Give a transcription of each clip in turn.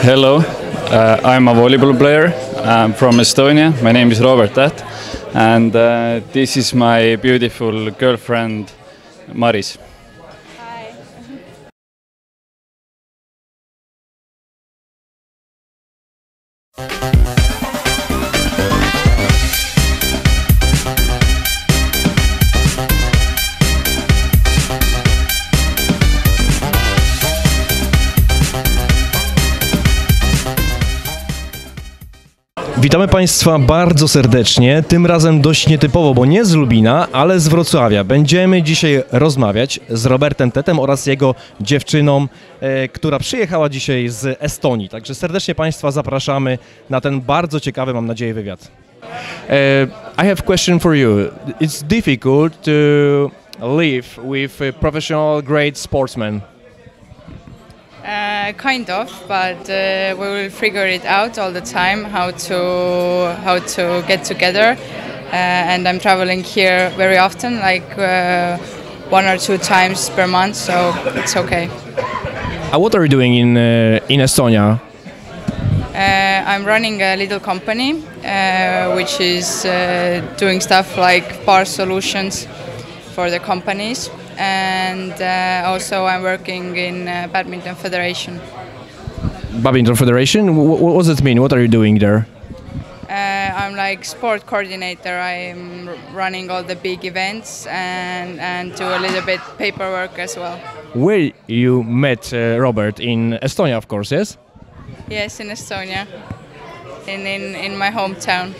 Hello, I'm a volleyball player. I'm from Estonia. My name is Robert Täht, and this is my beautiful girlfriend, Maris. Hi. Witamy Państwa bardzo serdecznie, tym razem dość nietypowo, bo nie z Lubina, ale z Wrocławia. Będziemy dzisiaj rozmawiać z Robertem Tähtem oraz jego dziewczyną, która przyjechała dzisiaj z Estonii. Także serdecznie Państwa zapraszamy na ten bardzo ciekawy, mam nadzieję, wywiad. I have a question for you. It's difficult to live with a professional great sportsmen. Kind of, but we will figure it out all the time how to get together. And I'm traveling here very often, like 1 or 2 times per month, so it's okay. What are you doing in Estonia? I'm running a little company, which is doing stuff like bar solutions for the companies. And also I'm working in Badminton Federation. Badminton Federation? What does it mean? What are you doing there? I'm like sport coordinator. I'm running all the big events and do a little bit paperwork as well. Where you met Robert? In Estonia, of course, yes? Yes, in Estonia, in my hometown.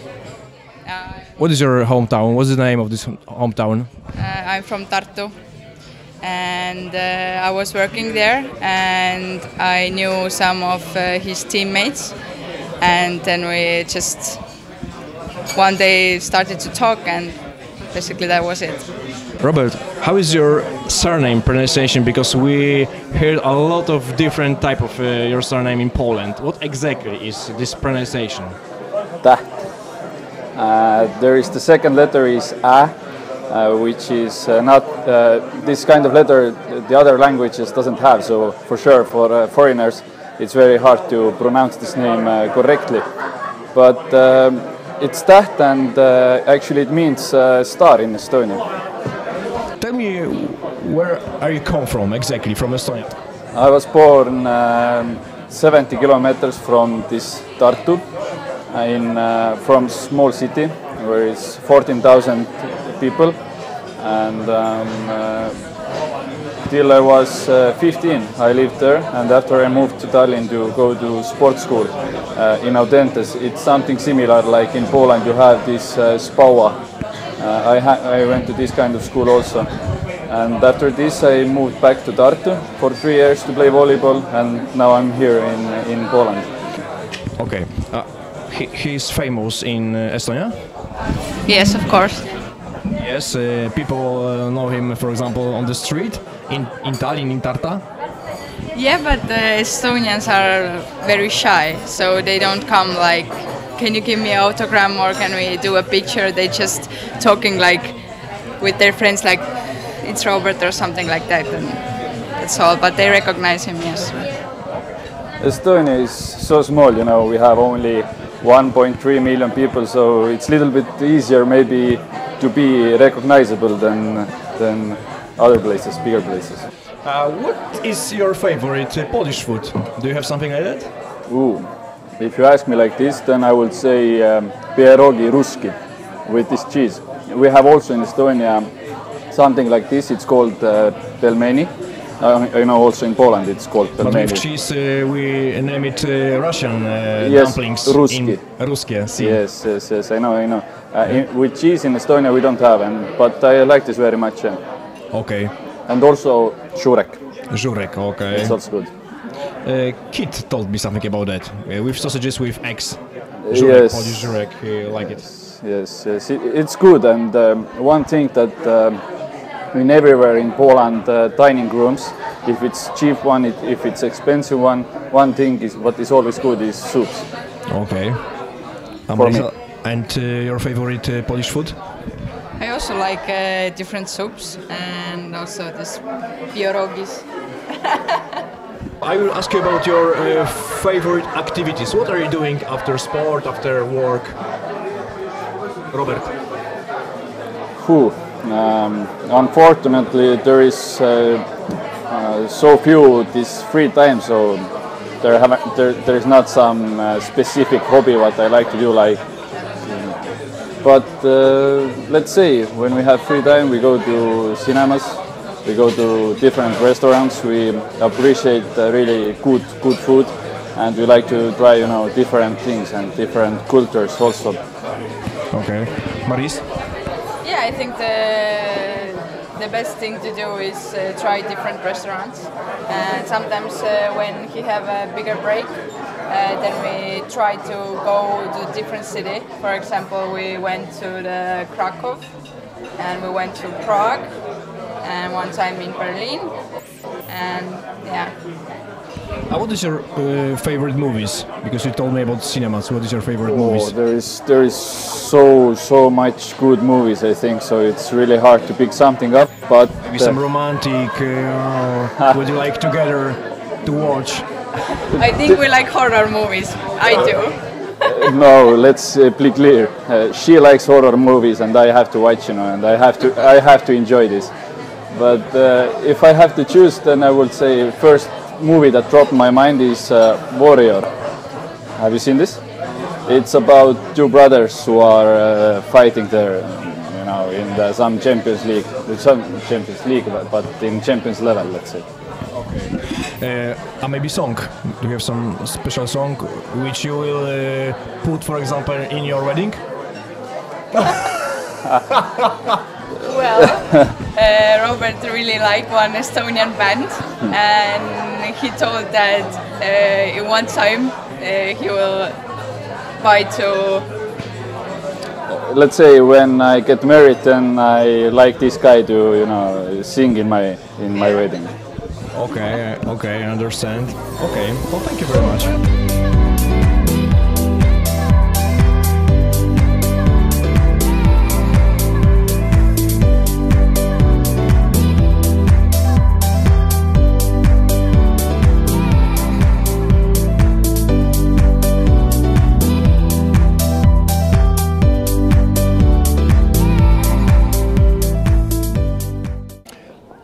What is your hometown? What's the name of this hometown? I'm from Tartu. And I was working there, and I knew some of his teammates, and then we just one day started to talk, and basically that was it. Robert, how is your surname pronunciation? Because we heard a lot of different type of your surname in Poland. What exactly is this pronunciation? Täht. There is the second letter is A, which is not this kind of letter the other languages doesn't have, so for sure for foreigners it's very hard to pronounce this name correctly. But it's Täht, and actually it means star in Estonian. Tell me, where are you come from exactly, from Estonia? I was born 70 kilometers from this Tartu, from small city where it's 14,000 people, and till I was 15 I lived there, and after I moved to Tallinn to go to sports school in Audentes. It's something similar like in Poland you have this SPAWA. I went to this kind of school also, and after this I moved back to Tartu for 3 years to play volleyball, and now I'm here in Poland. Okay. He's famous in Estonia? Yes, of course. Yes, people know him, for example, on the street in Tallinn, in Tartu. Yeah, but Estonians are very shy, so they don't come like, can you give me an autogram or can we do a picture? They just talking like with their friends like it's Robert or something like that, and that's all. But they recognize him, yes. Estonia is so small, you know, we have only 1.3 million people, so it's a little bit easier maybe to be recognizable than other places, bigger places. What is your favorite Polish food? Do you have something like that? Ooh, if you ask me like this, then I would say pierogi ruski with this cheese. We have also in Estonia something like this. It's called pelmeni. I know also in Poland it's called pelmeni. But with cheese we name it Russian yes, dumplings. Ruski. Ruski, see. Yes, I know. With cheese in Estonia we don't have, but I like this very much. Okay. And also żurek. Żurek, okay. It's also good. Kit told me something about that. With sausages with eggs. Żurek, yes. Polish żurek, like it. Yes, it's good. And one thing that in everywhere in Poland, dining rooms, if it's cheap one, if it's expensive one thing is what is always good is soups. Okay. For me. And your favorite Polish food? I also like different soups and also this pierogis. I will ask you about your favorite activities. What are you doing after sport, after work? Robert. Unfortunately, there is so few this free time, so there is not some specific hobby what I like to do. But let's say when we have free time, we go to cinemas, we go to different restaurants. We appreciate really good food, and we like to try different things and different cultures also. Okay, Maris. Yeah, I think the best thing to do is try different restaurants, and sometimes when he have a bigger break, then we try to go to different city. For example, we went to the Krakow, and we went to Prague, and one time in Berlin, and yeah. What is your favorite movies? Because you told me about cinemas. What is your favorite movies? There is so much good movies. I think so. It's really hard to pick something up. But maybe some romantic. Would you like together to watch? I think we like horror movies. I do. No, let's be clear. She likes horror movies, and I have to watch, and I have to enjoy this. But if I have to choose, then I would say first movie that dropped in my mind is Warrior. Have you seen this? It's about two brothers who are fighting there, in some Champions League, but in Champions level, let's say. Okay. Maybe song. Do you have some special song which you will put, for example, in your wedding? Well, Robert really liked one Estonian band, and he told that in one time he will buy to. Let's say when I get married, then I like this guy to sing in my wedding. Okay, I understand. Okay, well, thank you very much.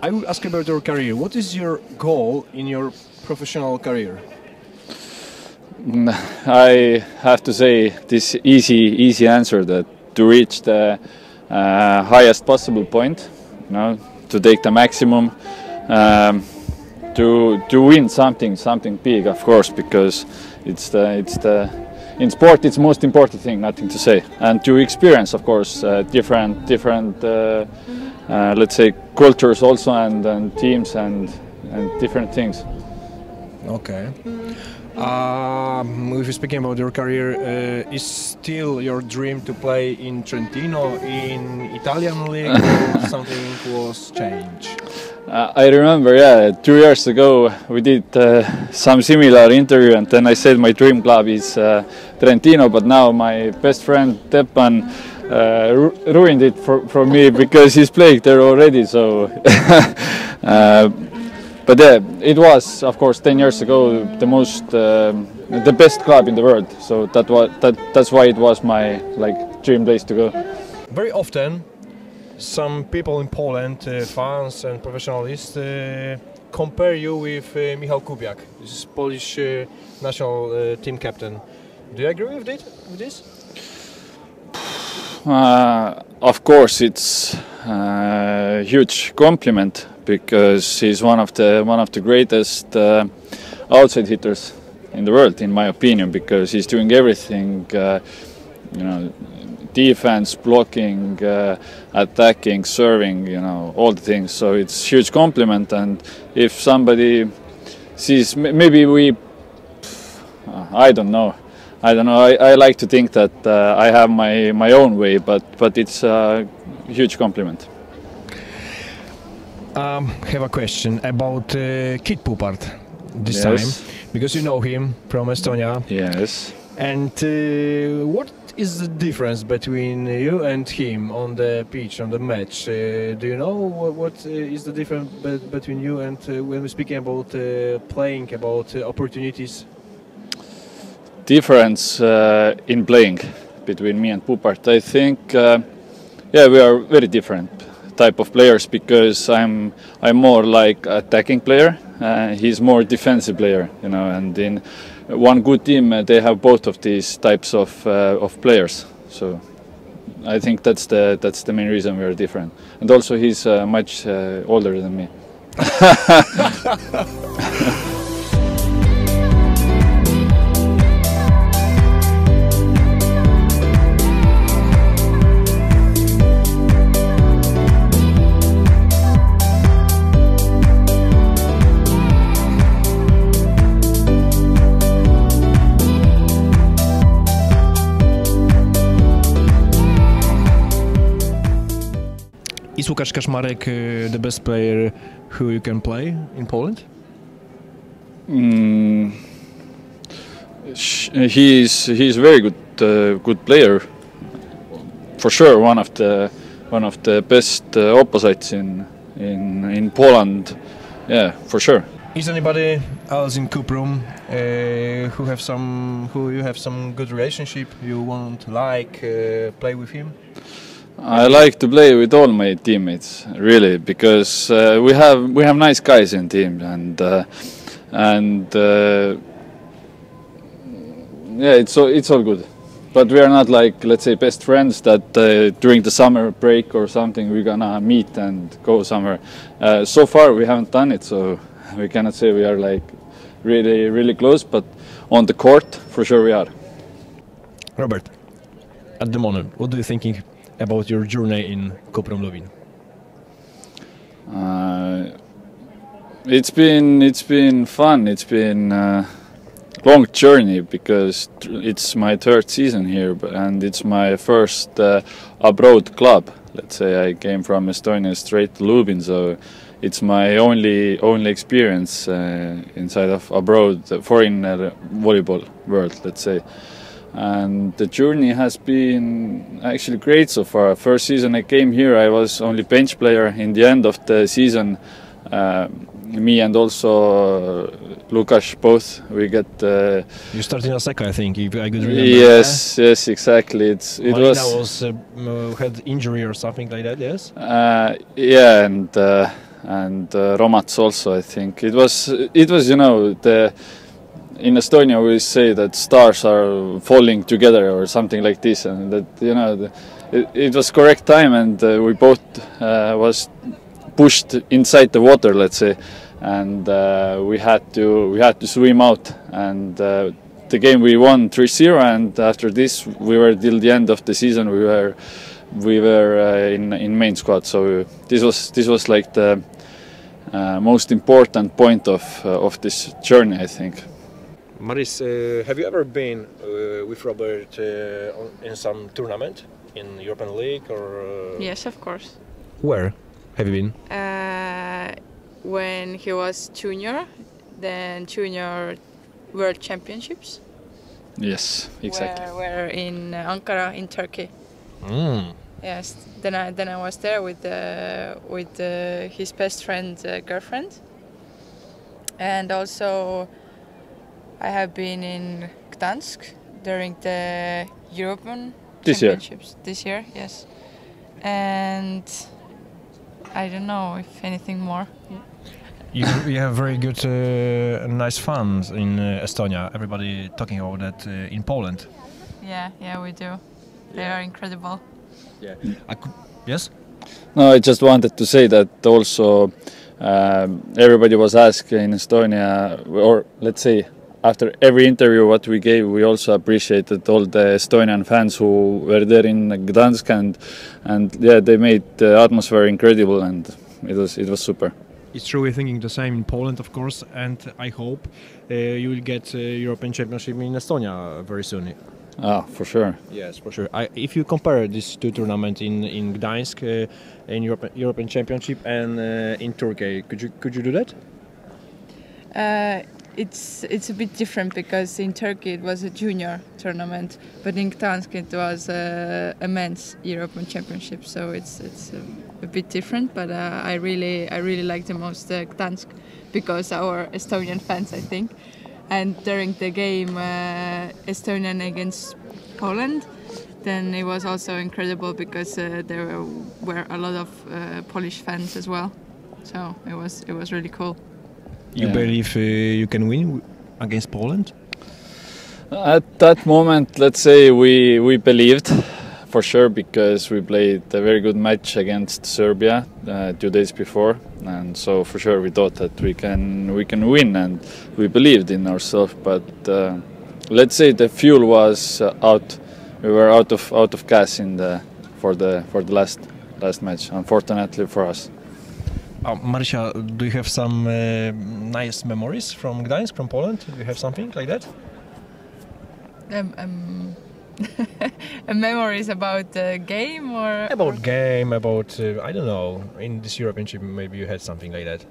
I will ask about your career. What is your goal in your professional career? I have to say this easy answer, that to reach the highest possible point, to take the maximum, to win something big, of course, because it's the in sport it's most important thing, nothing to say, and to experience, of course, different let's say cultures also, and teams and different things. Okay. If you're speaking about your career, is still your dream to play in Trentino, in Italian league, or something was changed? I remember, 2 years ago we did some similar interview, and then I said my dream club is Trentino, but now my best friend Teppan ruined it for me because he's playing there already. So, but yeah, it was, of course, 10 years ago the best club in the world. So that's why it was my dream place to go. Very often, some people in Poland, fans and professionals, compare you with Michał Kubiak, this is Polish national team captain. Do you agree with this? Of course, it's a huge compliment, because he's one of the greatest outside hitters in the world, in my opinion, because he's doing everything, defense, blocking, attacking, serving, all the things. So it's a huge compliment, and if somebody sees, maybe I don't know. I like to think that I have my own way, but it's a huge compliment. Have a question about Kit Puppart this Yes. time, because you know him from Estonia. Yes. And what is the difference between you and him on the pitch, on the match? Do you know what is the difference between you and when we're speaking about playing, about opportunities? Difference in playing between me and Pupart. I think, we are very different type of players because I'm more like attacking player. He's more defensive player, and in one good team they have both of these types of players. So I think that's the main reason we are different. And also he's much older than me. Is Łukasz Kaczmarek the best player who you can play in Poland? He's very good player, for sure. One of the best opposites in Poland. Yeah, for sure. Is anybody else in Cuprum who you have some good relationship? You want to play with him? I like to play with all my teammates, really, because we have nice guys in team, and it's all good. But we are not like, let's say, best friends that during the summer break or something we're gonna meet and go somewhere. So far we haven't done it, so we cannot say we are like really close. But on the court, for sure we are. Robert, at the moment, what do you think about your journey in Cuprum Lubin? It's been fun. It's been a long journey because it's my third season here, and it's my first abroad club. Let's say I came from Estonia straight to Lubin, so it's my only experience inside of abroad, foreign volleyball world, let's say. And the journey has been actually great so far. First season I came here, I was only bench player. In the end of the season, me and also Łukasz, both we get. You started in Osaka, I think. If I could remember. Yes, exactly. Marina was had injury or something like that. Yes. Yeah, and Romats also. I think it was in Estonia we say that stars are falling together or something like this, and that it was correct time, and we both was pushed inside the water, let's say, and we had to swim out, and the game we won 3-0, and after this we were till the end of the season we were in main squad. So this was like the most important point of this journey, I think. Maris, have you ever been with Robert in some tournament in European League or? Yes, of course. Where have you been? When he was junior, then junior World Championships. Yes, exactly. Were in Ankara in Turkey. Mm. Yes. Then I was there with his best friend girlfriend, and also I have been in Gdansk during the European Championships this year. Yes, and I don't know if anything more. You have very good, nice fans in Estonia. Everybody talking about that in Poland. Yeah, we do. They are incredible. Yeah. Yes? No, I just wanted to say that also everybody was asking in Estonia, or let's say after every interview what we gave, we also appreciated all the Estonian fans who were there in Gdansk, and yeah, they made the atmosphere incredible, and it was super. It's true, we're thinking the same in Poland, of course, and I hope you will get European Championship in Estonia very soon. For sure. Yes, for sure. If you compare these two tournaments in Gdańsk, in European Championship and in Turkey, could you do that? it's a bit different because in Turkey it was a junior tournament, but in Gdansk it was a men's European Championship. So it's a bit different. But I really like the most Gdansk because our Estonian fans, I think. And during the game Estonian against Poland, then it was also incredible because there were a lot of Polish fans as well. So it was really cool. You believe you can win against Poland? At that moment, let's say we believed for sure because we played a very good match against Serbia 2 days before, and so for sure we thought that we can win, and we believed in ourselves. But let's say the fuel was out. We were out of gas for the last match, unfortunately for us. Marysia, do you have some nice memories from Gdańsk, from Poland? Do you have something like that? Memories about the game or About game, about I don't know. In this European Championship, maybe you had something like that.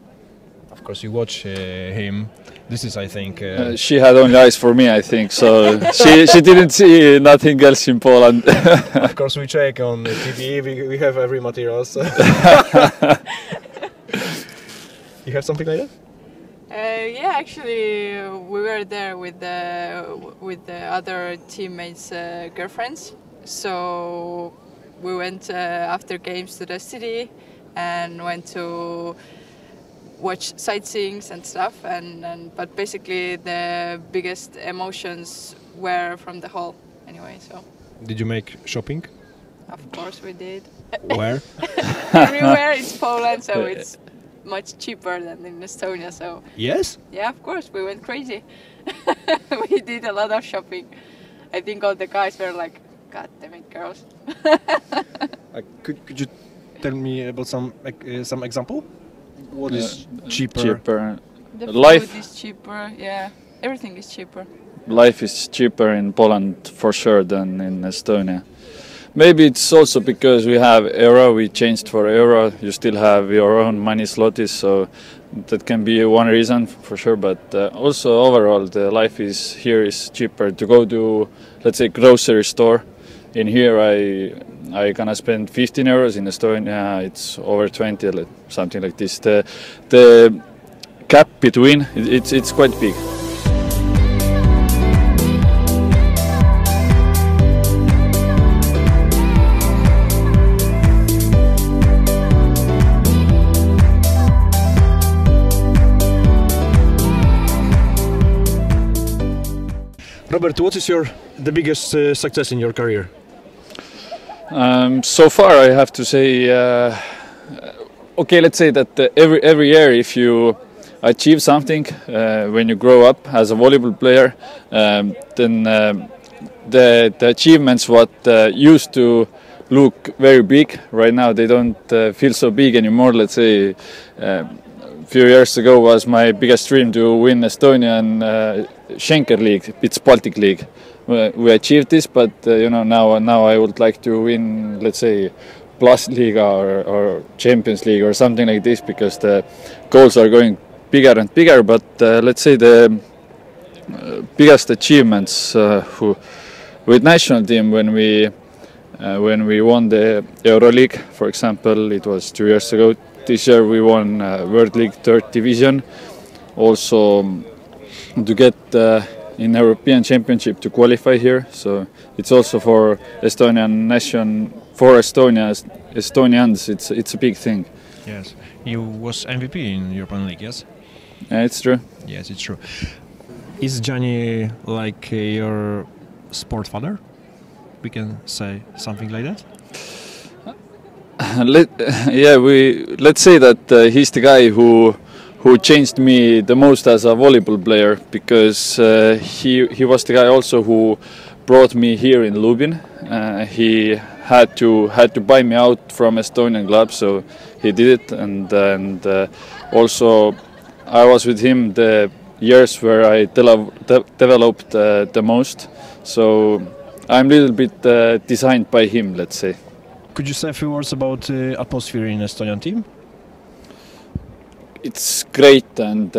Of course, you watch him. This is, I think. She had only eyes for me, I think. So she didn't see nothing else in Poland. Of course, we check on TV. We have every material. So. You have something like that? yeah, actually, we were there with the other teammates' girlfriends. So we went after games to the city and went to watch sightseeings and stuff. But basically, the biggest emotions were from the hall. Anyway, so. Did you make shopping? Of course, we did. Where? Everywhere. It's Poland, so it's much cheaper than in Estonia. So. Yes? Yeah, of course, we went crazy. We did a lot of shopping. I think all the guys were like, "God damn it, girls!" Could you tell me about some example? What is cheaper? Cheaper. The Life. food is cheaper. Yeah, everything is cheaper. Life is cheaper in Poland for sure than in Estonia. Maybe it's also because we have euro, we changed for euro, you still have your own money zlotys, so that can be one reason for sure, but also overall the life here is cheaper. To go to, let's say, grocery store, in here I gonna spend 15 euros, in Estonia it's over 20, something like this. The gap between, it's quite big. Robert, what is the biggest success in your career? So far, I have to say, okay, let's say that every year, if you achieve something when you grow up as a volleyball player, then the achievements what used to look very big right now, they don't feel so big anymore. Let's say a few years ago was my biggest dream to win Estonian Schenker League, it's Baltic League. We achieved this, but now I would like to win, let's say, Plus Liga or Champions League or something like this, because the goals are going bigger and bigger. But let's say the biggest achievements with national team, when we won the EuroLeague, for example, it was 2 years ago. This year we won World League 3rd division. Also to get in European Championship to qualify here, so it's also for Estonian nation, for Estonians, it's a big thing. Yes, you was MVP in European League, yes? It's true. Yes, it's true. Is Gianni like your sport father? We can say something like that. Let's say that he's the guy who changed me the most as a volleyball player, because he was the guy also who brought me here in Lubin. He had to buy me out from Estonian club, so he did it, and also I was with him the years where I developed the most. So I'm a little bit designed by him, let's say. Could you say a few words about the atmosphere in Estonian team? it's great and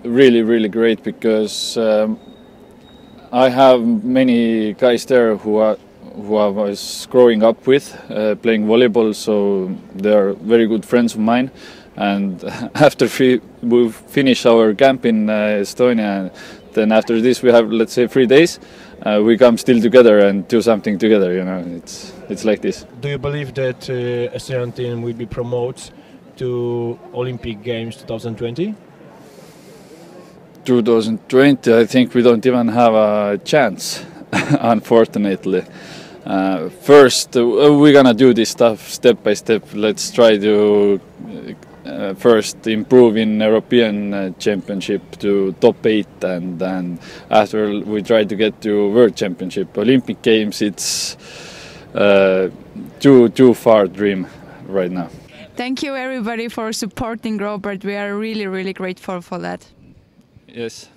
really great because I have many guys there who I was growing up with playing volleyball, so they are very good friends of mine. And after we finish our camp in Estonia, then after this we have, let's say, 3 days. We come still together and do something together. You know, it's like this. Do you believe that Estonian team will be promoted to Olympic Games 2020? 2020, I think we don't even have a chance, unfortunately. First, we're gonna do this stuff step by step. Let's try to first improve in European Championship to top 8, and then after we try to get to World Championship. Olympic Games, it's too far dream right now. Thank you everybody for supporting Robert. We are really grateful for that. Yes.